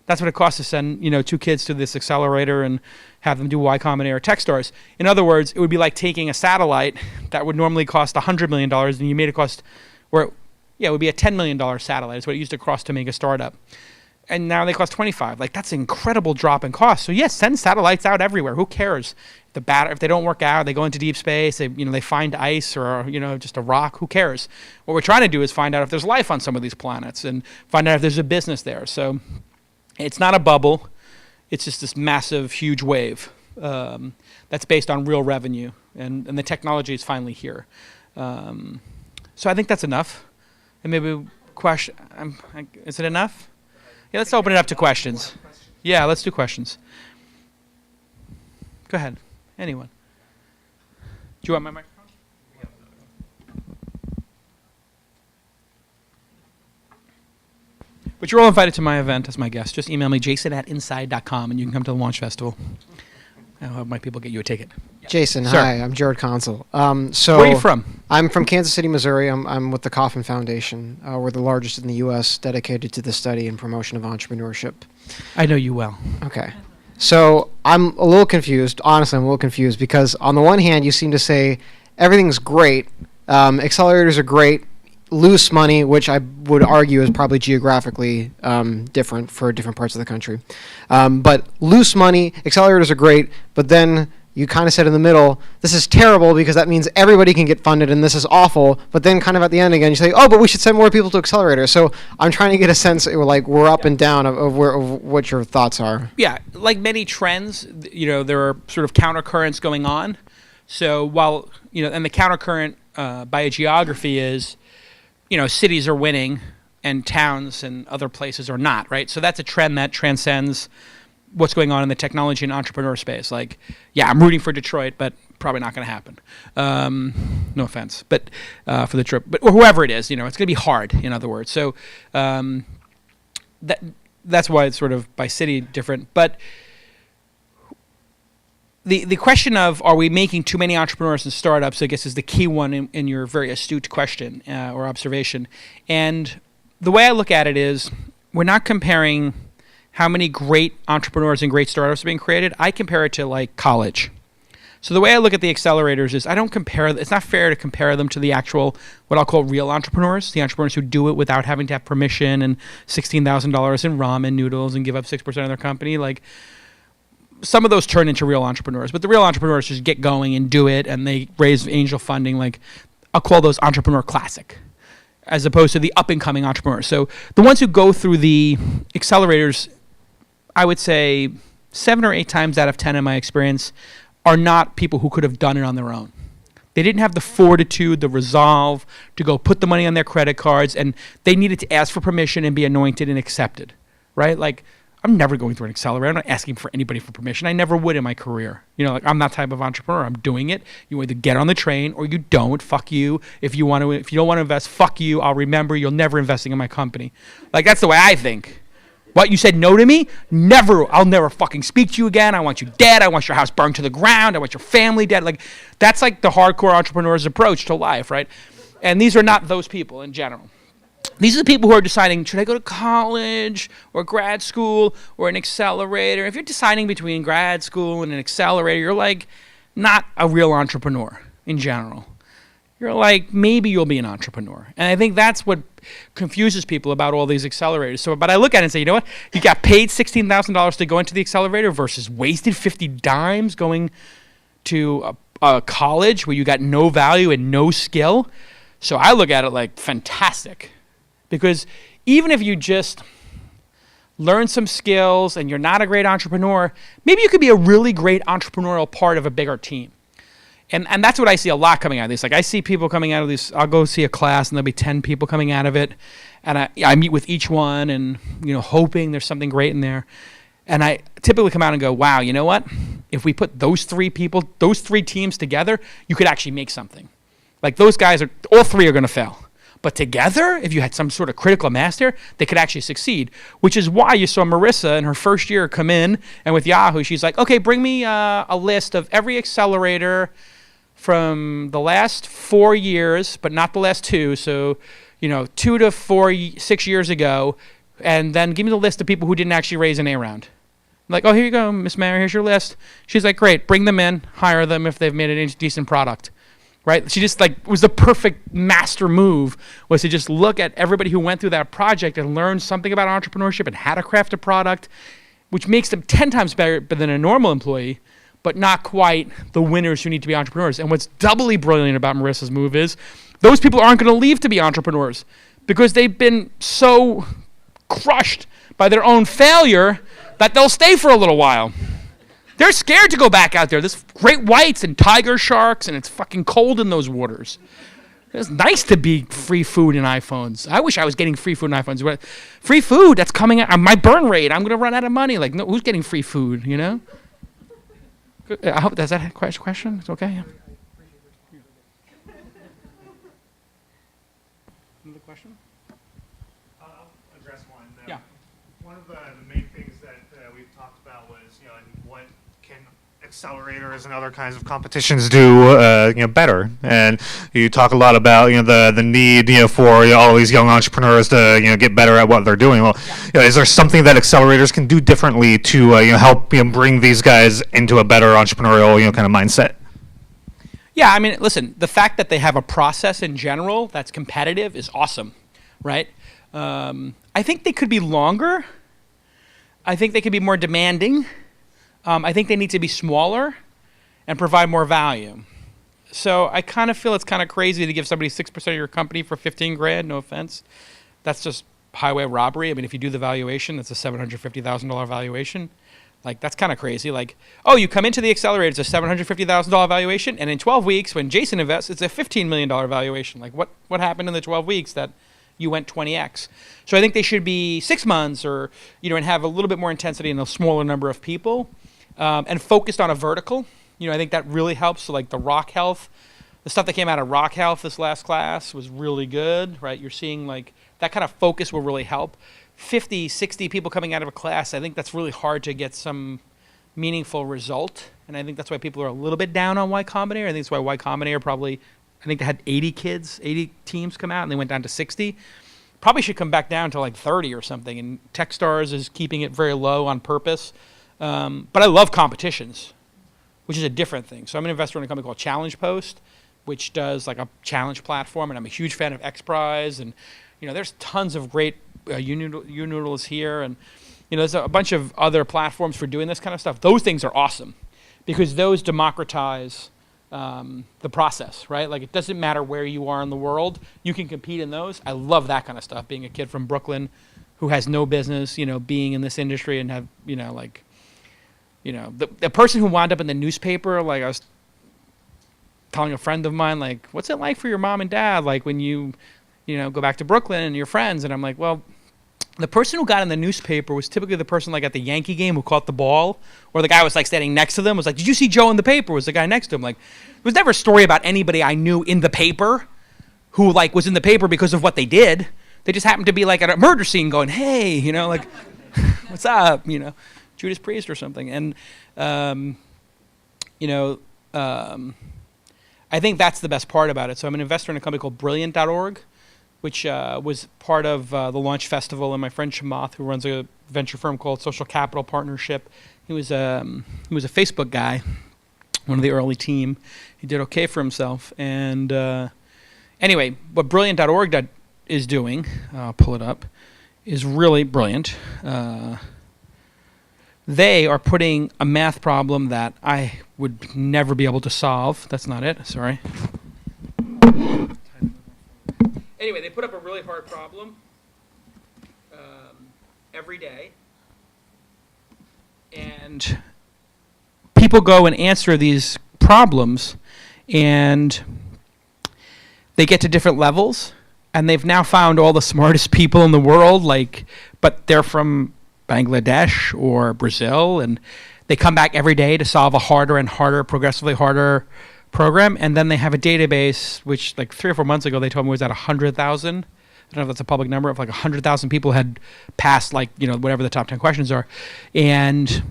That's what it costs to send, two kids to this accelerator and have them do Y Combinator Techstars. In other words, it would be like taking a satellite that would normally cost $100 million, and you made it cost, it would be a $10 million satellite. It's what it used to cost to make a startup. And now they cost 25. Like, that's an incredible drop in cost. So yes, send satellites out everywhere. Who cares? If they don't work out, they go into deep space. They find ice or just a rock. Who cares? What we're trying to do is find out if there's life on some of these planets and find out if there's a business there. So it's not a bubble. It's just this massive, huge wave that's based on real revenue, and the technology is finally here. So I think that's enough. And maybe question. Is it enough? Yeah, let's open it up to questions. Yeah, let's do questions. Go ahead. Anyone. Do you want my microphone? But you're all invited to my event as my guest. Just email me, jason@inside.com, and you can come to the launch festival. I'll have my people get you a ticket. Jason, Sir. hi. I'm Jared Consul. Where are you from? I'm from Kansas City, Missouri. I'm with the Kauffman Foundation. We're the largest in the U.S. dedicated to the study and promotion of entrepreneurship. I know you well. Okay. So I'm a little confused. Honestly, I'm a little confused because on the one hand, you seem to say everything's great. Accelerators are great. Loose money, which I would argue is probably geographically different for different parts of the country. But loose money, accelerators are great, but then you kind of said in the middle, this is terrible because that means everybody can get funded and this is awful, but then kind of at the end again, you say, oh, but we should send more people to accelerators. So I'm trying to get a sense, like we're up and down of what your thoughts are. Yeah, like many trends, there are sort of countercurrents going on. So while, and the countercurrent by geography is, cities are winning and towns and other places are not, right? So that's a trend that transcends what's going on in the technology and entrepreneur space. Like, yeah, I'm rooting for Detroit, but probably not going to happen. No offense, but for the trip, or whoever it is, it's going to be hard, in other words. So that's why it's sort of by city different. But the question of are we making too many entrepreneurs and startups, I guess, is the key one in your very astute question or observation. And the way I look at it is we're not comparing how many great entrepreneurs and great startups are being created. I compare it to like college. So the way I look at the accelerators is I don't compare, it's not fair to compare them to the actual, what I'll call real entrepreneurs, the entrepreneurs who do it without having to have permission and $16,000 in ramen noodles and give up 6% of their company. Like, some of those turn into real entrepreneurs, but the real entrepreneurs just get going and do it, and they raise angel funding. Like, I'll call those entrepreneur classic, as opposed to the up-and-coming entrepreneurs. So the ones who go through the accelerators, I would say 7 or 8 times out of 10 in my experience, are not people who could have done it on their own. They didn't have the fortitude, the resolve to go put the money on their credit cards, and they needed to ask for permission and be anointed and accepted, right? Like, I'm never going through an accelerator. I'm not asking for anybody for permission. I never would in my career. You know, like I'm that type of entrepreneur. I'm doing it. You either get on the train or you don't. Fuck you. If you don't want to invest, fuck you. I'll remember you're never investing in my company. Like that's the way I think. What, you said no to me? Never. I'll never fucking speak to you again. I want you dead. I want your house burned to the ground. I want your family dead. Like that's like the hardcore entrepreneur's approach to life, right? And these are not those people in general. These are the people who are deciding, should I go to college or grad school or an accelerator? If you're deciding between grad school and an accelerator, you're like not a real entrepreneur in general. You're like, maybe you'll be an entrepreneur. And I think that's what confuses people about all these accelerators. So, but I look at it and say, you know what? You got paid $16,000 to go into the accelerator versus wasted 50 dimes going to a college where you got no value and no skill. So I look at it like fantastic. Because even if you just learn some skills and you're not a great entrepreneur, maybe you could be a really great entrepreneurial part of a bigger team. And that's what I see a lot coming out of this. Like I see people coming out of this, I'll go see a class and there'll be 10 people coming out of it. And I meet with each one and, you know, hoping there's something great in there. And I typically come out and go, wow, you know what? If we put those three teams together, you could actually make something. Like those guys all three are going to fail. But together, if you had some sort of critical mass there, they could actually succeed, which is why you saw Marissa in her first year come in, and with Yahoo, she's like, okay, bring me a list of every accelerator from the last 4 years, but not the last 2, so 2 to 6 years ago, and then give me the list of people who didn't actually raise an A round. I'm like, oh, here you go, Miss Mary, here's your list. She's like, great, bring them in, hire them if they've made a decent product. Right? She just was the perfect master move, was to just look at everybody who went through that project and learned something about entrepreneurship and how to craft a product, which makes them 10 times better than a normal employee, but not quite the winners who need to be entrepreneurs. And what's doubly brilliant about Marissa's move is those people aren't going to leave to be entrepreneurs because they've been so crushed by their own failure that they'll stay for a little while. They're scared to go back out there. There's great whites and tiger sharks, and it's fucking cold in those waters. It's nice to be free food and iPhones. I wish I was getting free food and iPhones. But free food, that's coming out. My burn rate, I'm going to run out of money. Like, no, who's getting free food, you know? I hope, does that a question? It's okay? Another question? I'll address one. Yeah. One of the main things that we've talked about was, and what can accelerators and other kinds of competitions do, better. And you talk a lot about, the need, for all these young entrepreneurs to, get better at what they're doing. Well, is there something that accelerators can do differently to, help bring these guys into a better entrepreneurial, kind of mindset? Yeah, I mean, listen, the fact that they have a process in general that's competitive is awesome, right? I think they could be longer. I think they could be more demanding. I think they need to be smaller and provide more value. So I kind of feel it's kind of crazy to give somebody 6% of your company for $15,000. No offense. That's just highway robbery. I mean, if you do the valuation, that's a $750,000 valuation. Like, that's kind of crazy. Like, oh, you come into the accelerator, it's a $750,000 valuation, and in 12 weeks, when Jason invests, it's a $15 million valuation. Like, what happened in the 12 weeks that you went 20x? So I think they should be 6 months or, and have a little bit more intensity in a smaller number of people, and focused on a vertical. I think that really helps. So like the Rock Health, the stuff that came out of Rock Health this last class was really good, right? You're seeing like that kind of focus will really help. 50, 60 people coming out of a class, I think that's really hard to get some meaningful result. And I think that's why people are a little bit down on Y Combinator. I think that's why Y Combinator probably, I think they had 80 kids, 80 teams come out, and they went down to 60. Probably should come back down to like 30 or something. And Techstars is keeping it very low on purpose. But I love competitions, which is a different thing. So I'm an investor in a company called Challenge Post, which does like a challenge platform. And I'm a huge fan of XPRIZE. And, there's tons of great Unoodles here. And, there's a bunch of other platforms for doing this kind of stuff. Those things are awesome because those democratize the process, right? Like, it doesn't matter where you are in the world. You can compete in those. I love that kind of stuff, being a kid from Brooklyn who has no business, being in this industry and have, the person who wound up in the newspaper, like I was telling a friend of mine, like, what's it like for your mom and dad? Like when you, go back to Brooklyn and your friends, and I'm like, well, the person who got in the newspaper was typically the person like at the Yankee game who caught the ball, or the guy was like standing next to them was like, "Did you see Joe in the paper?" Was the guy next to him. Like, there was never a story about anybody I knew in the paper who like was in the paper because of what they did. They just happened to be like at a murder scene going, "Hey, you know, like, what's up?" You know, Judas Priest or something. And I think that's the best part about it. So I'm an investor in a company called Brilliant.org, which was part of the launch festival. And my friend Chamath, who runs a venture firm called Social Capital Partnership, he was a Facebook guy, one of the early team. He did okay for himself. And anyway, what Brilliant.org is doing, I'll pull it up, is really brilliant. They are putting a math problem that I would never be able to solve. That's not it, sorry. Anyway, they put up a really hard problem every day. And people go and answer these problems, and they get to different levels. And they've now found all the smartest people in the world, but they're from Bangladesh or Brazil, and they come back every day to solve a harder and harder, progressively harder program. And then they have a database, which like 3 or 4 months ago they told me was at 100,000. I don't know if that's a public number, of like 100,000 people had passed whatever the top 10 questions are. And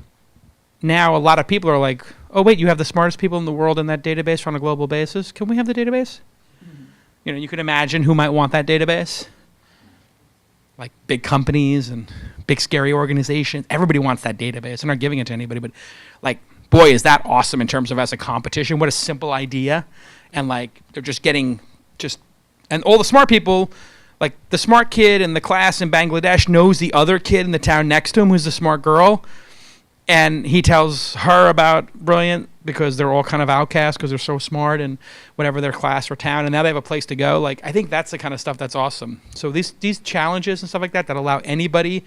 now a lot of people are like, oh wait, you have the smartest people in the world in that database on a global basis. Can we have the database? Mm-hmm. You can imagine who might want that database. Like big companies and big scary organizations. Everybody wants that database. They're not giving it to anybody, but like, boy, is that awesome in terms of as a competition. What a simple idea. And like, they're just getting and all the smart people, like the smart kid in the class in Bangladesh knows the other kid in the town next to him who's the smart girl. And he tells her about Brilliant because they're all kind of outcasts because they're so smart and whatever their class or town. And now they have a place to go. Like, I think that's the kind of stuff that's awesome. So these challenges and stuff like that allow anybody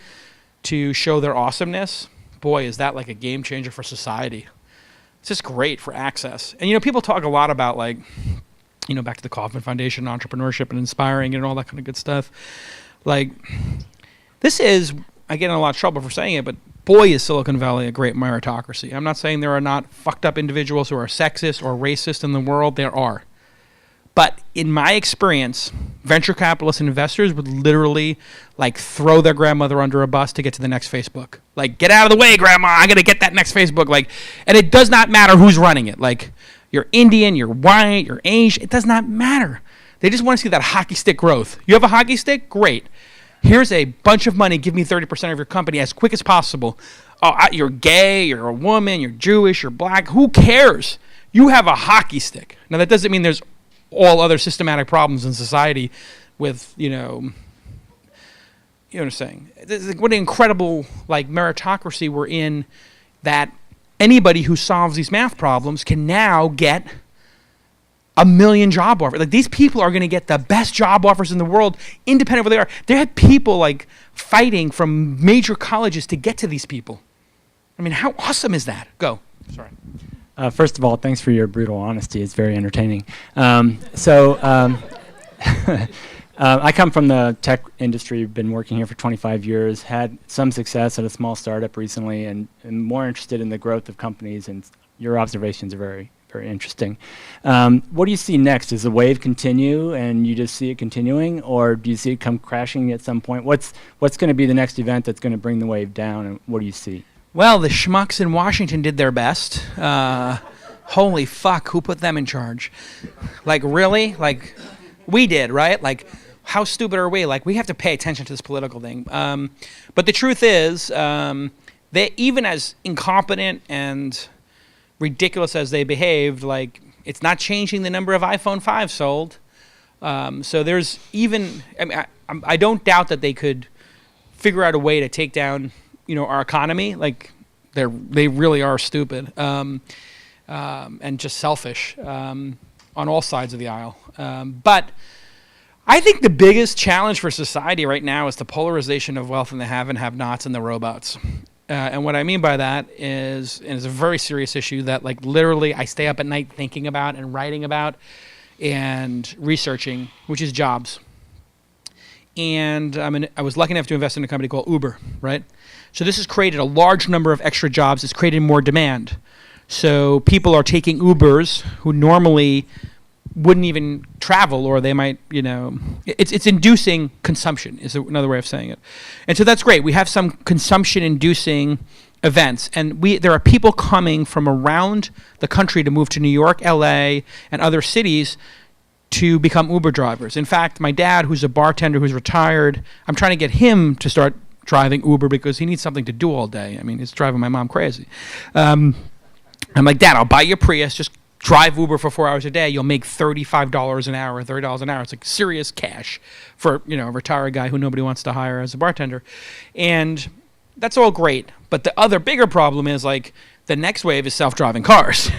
to show their awesomeness, boy, is that like a game changer for society. It's just great for access. And, people talk a lot about like, back to the Kauffman Foundation, entrepreneurship and inspiring and all that kind of good stuff. Like, this is, I get in a lot of trouble for saying it, but boy, is Silicon Valley a great meritocracy. I'm not saying there are not fucked up individuals who are sexist or racist in the world. There are. But in my experience, venture capitalist investors would literally like throw their grandmother under a bus to get to the next Facebook. Like, get out of the way, grandma. I got to get that next Facebook. Like, and it does not matter who's running it. Like, you're Indian, you're white, you're Asian. It does not matter. They just want to see that hockey stick growth. You have a hockey stick? Great. Here's a bunch of money. Give me 30% of your company as quick as possible. Oh, you're gay, you're a woman, you're Jewish, you're black. Who cares? You have a hockey stick. Now, that doesn't mean there's all other systematic problems in society with, you know what I'm saying? What an incredible, meritocracy we're in, that anybody who solves these math problems can now get a million job offers. Like, these people are going to get the best job offers in the world, independent of where they are. There had people fighting from major colleges to get to these people. I mean, how awesome is that? Go. Sorry. First of all, thanks for your brutal honesty. It's very entertaining. I come from the tech industry, been working here for 25 years, had some success at a small startup recently, and more interested in the growth of companies, and your observations are very, very interesting. What do you see next? Does the wave continue and you just see it continuing, or do you see it come crashing at some point? What's going to be the next event that's going to bring the wave down, and what do you see? Well, the schmucks in Washington did their best. Holy fuck, who put them in charge? Really? We did, right? How stupid are we? We have to pay attention to this political thing. But the truth is, they, even as incompetent and ridiculous as they behaved, it's not changing the number of iPhone 5 sold. So there's even, I don't doubt that they could figure out a way to take down, our economy. They really are stupid and just selfish on all sides of the aisle. But I think the biggest challenge for society right now is the polarization of wealth and the have and have-nots and the robots. And what I mean by that is, and it's a very serious issue that literally I stay up at night thinking about and writing about and researching, which is jobs. and I was lucky enough to invest in a company called Uber, right? So this has created a large number of extra jobs. It's created more demand. So people are taking Ubers who normally wouldn't even travel, or they might, it's inducing consumption is another way of saying it. And so that's great. We have some consumption-inducing events, and there are people coming from around the country to move to New York, LA, and other cities to become Uber drivers. In fact, my dad, who's a bartender who's retired, I'm trying to get him to start driving Uber because he needs something to do all day. I mean, it's driving my mom crazy. I'm like, Dad, I'll buy you a Prius, just drive Uber for 4 hours a day. You'll make $35 an hour, $30 an hour. It's like serious cash for, a retired guy who nobody wants to hire as a bartender. And that's all great. But the other bigger problem is, like, the next wave is self-driving cars.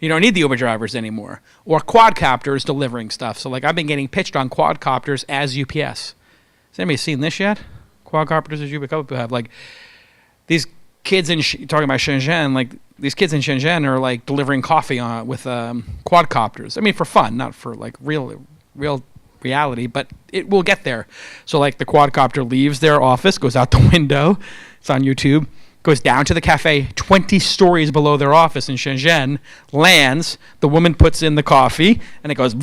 You don't need the Uber drivers anymore. Or quadcopters delivering stuff. So, like, I've been getting pitched on quadcopters as UPS. Has anybody seen this yet? Quadcopters as UPS. A couple people have. Like, these kids talking about Shenzhen, like, these kids in Shenzhen are, like, delivering coffee with quadcopters. I mean, for fun, not for, like, real reality, but it will get there. So, like, the quadcopter leaves their office, goes out the window, it's on YouTube, goes down to the cafe 20 stories below their office in Shenzhen, lands, the woman puts in the coffee, and it goes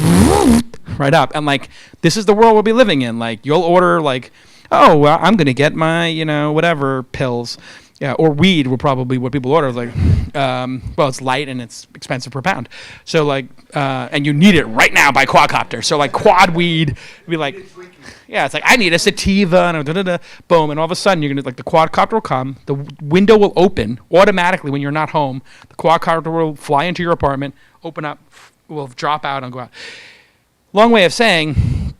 right up. And, like, this is the world we'll be living in. Like, you'll order, like, oh, well, I'm going to get my, whatever pills. Yeah, or weed were probably what people order. Like, well, it's light and it's expensive per pound. So, like, and you need it right now by quadcopter. So, like, quad weed, be like, yeah, it's like, I need a sativa, and boom, and all of a sudden you're gonna, like, the quadcopter will come, the window will open automatically when you're not home. The quadcopter will fly into your apartment, open up, will drop out and go out. Long way of saying,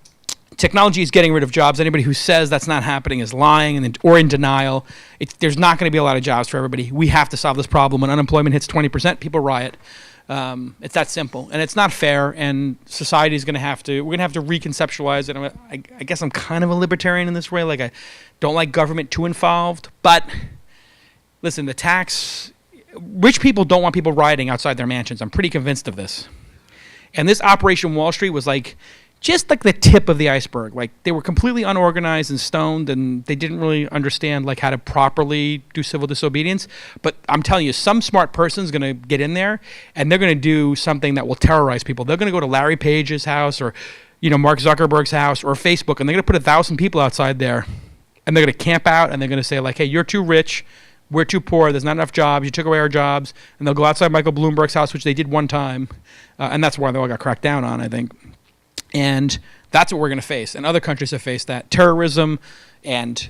technology is getting rid of jobs. Anybody who says that's not happening is lying or in denial. There's not going to be a lot of jobs for everybody. We have to solve this problem. When unemployment hits 20%, people riot. It's that simple. And it's not fair, and society is going to have to, we're going to have to reconceptualize it. I guess I'm kind of a libertarian in this way. Like, I don't like government too involved. But listen, rich people don't want people rioting outside their mansions. I'm pretty convinced of this. And this Operation Wall Street was like, just like the tip of the iceberg. Like, they were completely unorganized and stoned, and they didn't really understand, like, how to properly do civil disobedience. But I'm telling you, some smart person's going to get in there, and they're going to do something that will terrorize people. They're going to go to Larry Page's house, or, Mark Zuckerberg's house, or Facebook, and they're going to put 1,000 people outside there, and they're going to camp out, and they're going to say, like, hey, you're too rich, we're too poor, there's not enough jobs, you took away our jobs, and they'll go outside Michael Bloomberg's house, which they did one time, and that's why they all got cracked down on, I think. And that's what we're going to face. And other countries have faced that. Terrorism and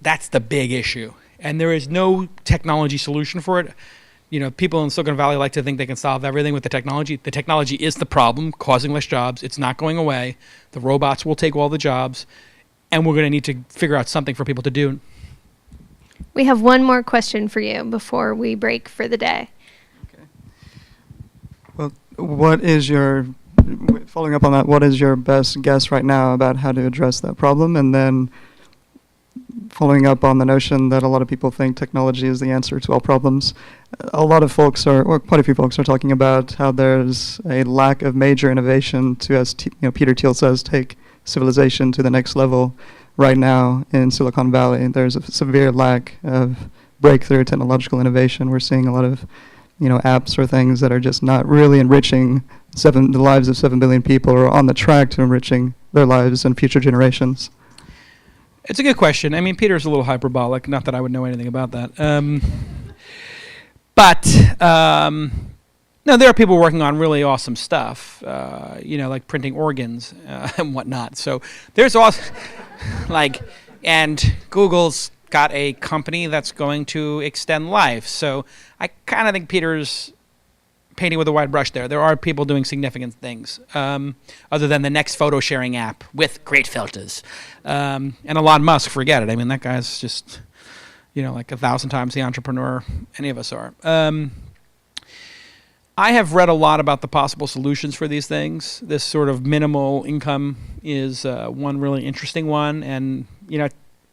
that's the big issue. And there is no technology solution for it. People in Silicon Valley like to think they can solve everything with the technology. The technology is the problem, causing less jobs. It's not going away. The robots will take all the jobs. And we're going to need to figure out something for people to do. We have one more question for you before we break for the day. Okay. Well, following up on that, what is your best guess right now about how to address that problem? And then following up on the notion that a lot of people think technology is the answer to all problems, a lot of folks quite a few folks are talking about how there's a lack of major innovation to, as Peter Thiel says, take civilization to the next level right now in Silicon Valley. There's a severe lack of breakthrough technological innovation. We're seeing a lot of apps or things that are just not really enriching the lives of 7 billion people, or on the track to enriching their lives and future generations. It's a good question. I mean, Peter's a little hyperbolic. Not that I would know anything about that. No, there are people working on really awesome stuff, like printing organs and whatnot. So there's also, and Google's got a company that's going to extend life. So I kind of think Peter's painting with a wide brush there. There are people doing significant things, other than the next photo sharing app with great filters. And Elon Musk, forget it. I mean, that guy's just, like 1,000 times the entrepreneur any of us are. I have read a lot about the possible solutions for these things. This sort of minimal income is one really interesting one. And,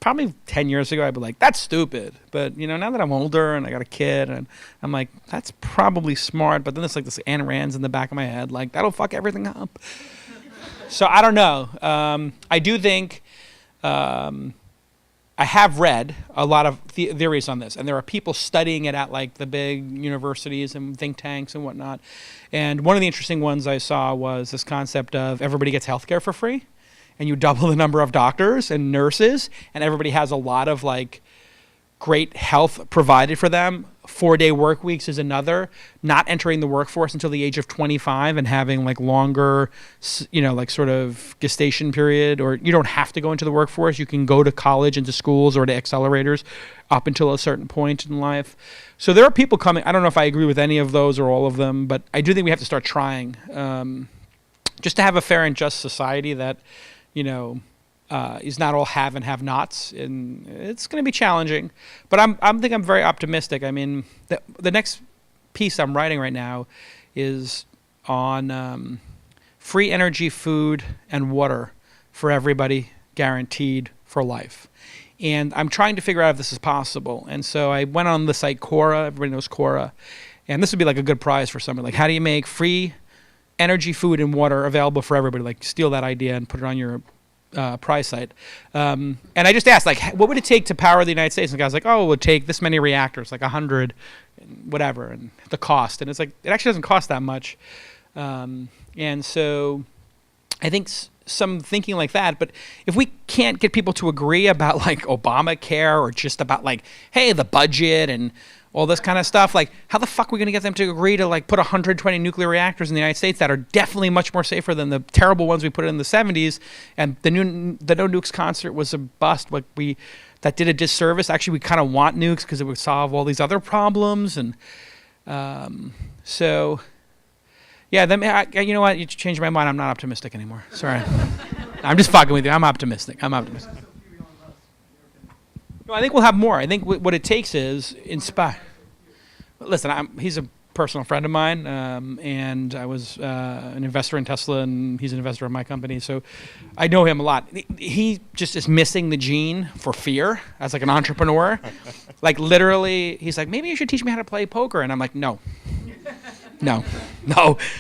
probably 10 years ago, I'd be like, that's stupid. But, now that I'm older and I got a kid, and I'm like, that's probably smart. But then there's like this Ayn Rand's in the back of my head, like, that'll fuck everything up. So I don't know. I do think I have read a lot of theories on this, and there are people studying it at like the big universities and think tanks and whatnot. And one of the interesting ones I saw was this concept of everybody gets healthcare for free, and you double the number of doctors and nurses, and everybody has a lot of like great health provided for them. 4-day work weeks is another. Not entering the workforce until the age of 25 and having like longer, like sort of gestation period, or you don't have to go into the workforce. You can go to college, into schools, or to accelerators up until a certain point in life. So there are people coming. I don't know if I agree with any of those or all of them, but I do think we have to start trying just to have a fair and just society that, is not all have and have nots, and it's going to be challenging, but I'm very optimistic. I mean, the next piece I'm writing right now is on free energy, food, and water for everybody, guaranteed for life. And I'm trying to figure out if this is possible. And so I went on the site Quora. Everybody knows Quora, and this would be like a good prize for someone. Like, how do you make free energy, food, and water available for everybody? Like, steal that idea and put it on your prize site. And I just asked, like, what would it take to power the United States? And the guy's like, oh, it would take this many reactors, like 100, whatever, and the cost. And it's like, it actually doesn't cost that much. And so I think some thinking like that, but if we can't get people to agree about like Obamacare, or just about like, hey, the budget and all this kind of stuff, like, how the fuck are we going to get them to agree to like put 120 nuclear reactors in the United States that are definitely much more safer than the terrible ones we put in the 70s? And the No Nukes concert was a bust. Like, that did a disservice. Actually, we kind of want nukes because it would solve all these other problems. And so, yeah, you know what? You changed my mind. I'm not optimistic anymore. Sorry. I'm just fucking with you. I'm optimistic. No, I think we'll have more. I think what it takes is inspire. Listen, he's a personal friend of mine, and I was an investor in Tesla, and he's an investor in my company, so I know him a lot. He just is missing the gene for fear as like an entrepreneur. Like, literally, he's like, maybe you should teach me how to play poker, and I'm like, no.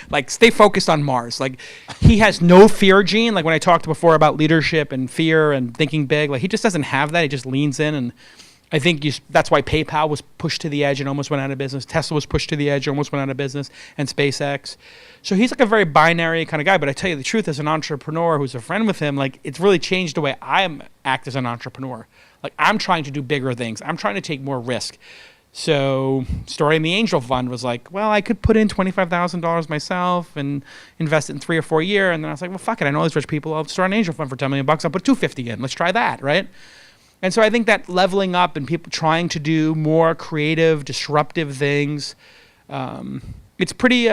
Like, stay focused on Mars. Like, he has no fear gene. Like, when I talked before about leadership and fear and thinking big, like, he just doesn't have that. He just leans in, and I think that's why PayPal was pushed to the edge and almost went out of business. Tesla was pushed to the edge and almost went out of business, and SpaceX. So he's like a very binary kind of guy. But I tell you the truth, as an entrepreneur who's a friend with him, like, it's really changed the way I act as an entrepreneur. Like, I'm trying to do bigger things. I'm trying to take more risk. So starting the angel fund was like, well, I could put in $25,000 myself and invest it in 3 or 4 years. And then I was like, well, fuck it. I know these rich people. I'll start an angel fund for $10 million. I'll put $250 in. Let's try that, right? And so I think that leveling up and people trying to do more creative, disruptive things, it's pretty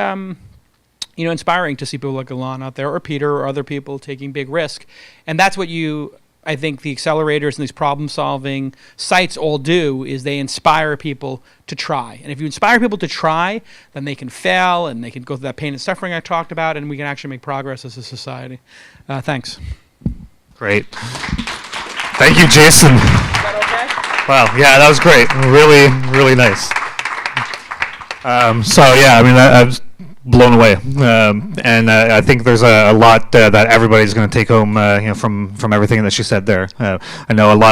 inspiring to see people like Elon out there, or Peter, or other people taking big risk. And that's what I think the accelerators and these problem-solving sites all do, is they inspire people to try. And if you inspire people to try, then they can fail, and they can go through that pain and suffering I talked about, and we can actually make progress as a society. Thanks. Great. Thank you, Jason. Is that okay? Wow, yeah, that was great. Really, really nice. I was blown away, and I think there's a lot that everybody's going to take home, from everything that she said there. I know a lot